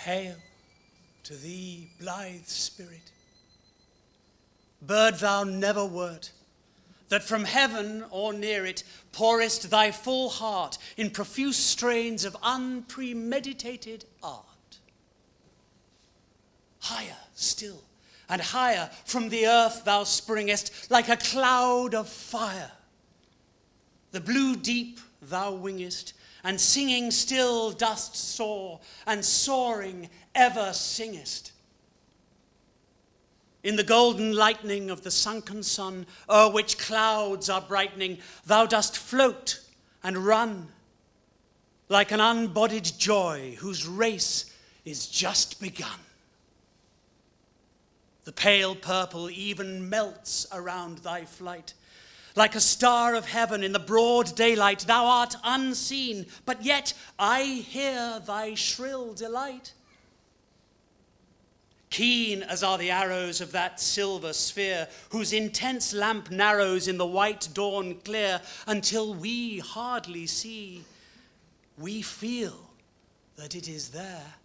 Hail to thee, blithe spirit, bird thou never wert, that from heaven or near it pourest thy full heart in profuse strains of unpremeditated art. Higher still and higher from the earth thou springest, like a cloud of fire. The blue deep thou wingest, and singing still dost soar, and soaring ever singest. In the golden lightning of the sunken sun, o'er which clouds are brightening, thou dost float and run, like an unbodied joy whose race is just begun. The pale purple even melts around thy flight. Like a star of heaven in the broad daylight, thou art unseen, but yet I hear thy shrill delight. Keen as are the arrows of that silver sphere, whose intense lamp narrows in the white dawn clear, until we hardly see, we feel that it is there.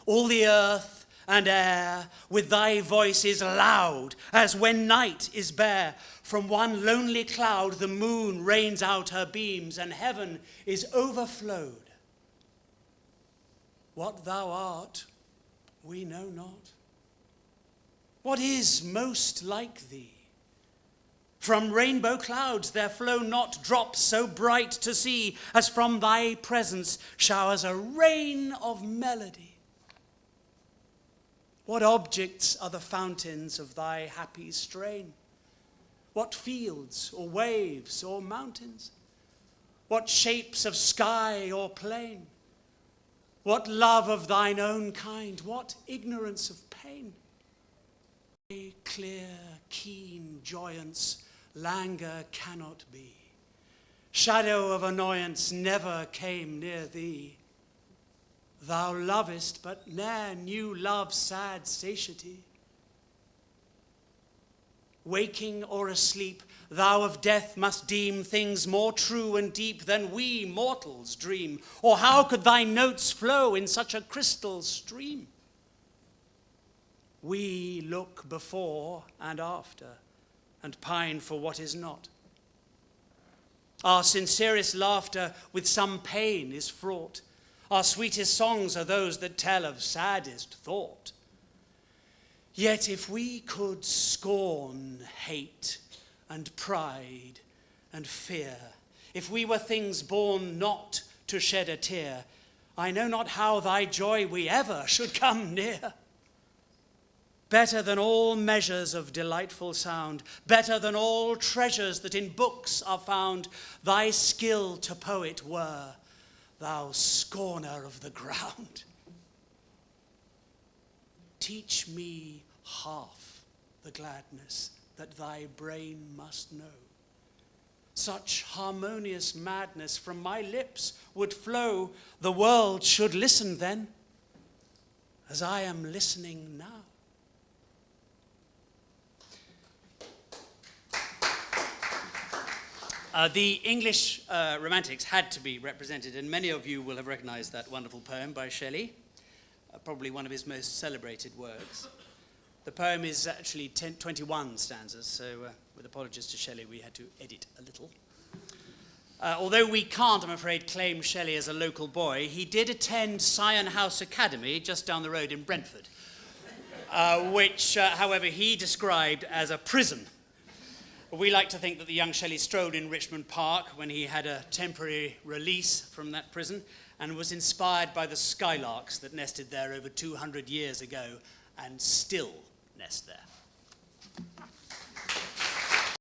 All the earth and air with thy voice is loud, as when night is bare. From one lonely cloud the moon rains out her beams, and heaven is overflowed. What thou art, we know not. What is most like thee? From rainbow clouds there flow not drops so bright to see, as from thy presence showers a rain of melody. What objects are the fountains of thy happy strain? What fields or waves or mountains? What shapes of sky or plain? What love of thine own kind? What ignorance of pain? Clear, keen joyance, languor cannot be. Shadow of annoyance never came near thee. Thou lovest, but ne'er knew love's sad satiety. Waking or asleep, thou of death must deem things more true and deep than we mortals dream. Or how could thy notes flow in such a crystal stream? We look before and after, and pine for what is not. Our sincerest laughter with some pain is fraught. Our sweetest songs are those that tell of saddest thought. Yet if we could scorn hate and pride and fear, if we were things born not to shed a tear, I know not how thy joy we ever should come near. Better than all measures of delightful sound, better than all treasures that in books are found, thy skill to poet were, thou scorner of the ground. Teach me half the gladness that thy brain must know. Such harmonious madness from my lips would flow, the world should listen then, as I am listening now. The English Romantics had to be represented, and many of you will have recognized that wonderful poem by Shelley, probably one of his most celebrated works. The poem is actually 21 stanzas, so with apologies to Shelley, we had to edit a little. Although we can't, I'm afraid, claim Shelley as a local boy, he did attend Syon House Academy just down the road in Brentford, which, however, he described as a prison. We like to think that the young Shelley strolled in Richmond Park when he had a temporary release from that prison and was inspired by the skylarks that nested there over 200 years ago and still nest there.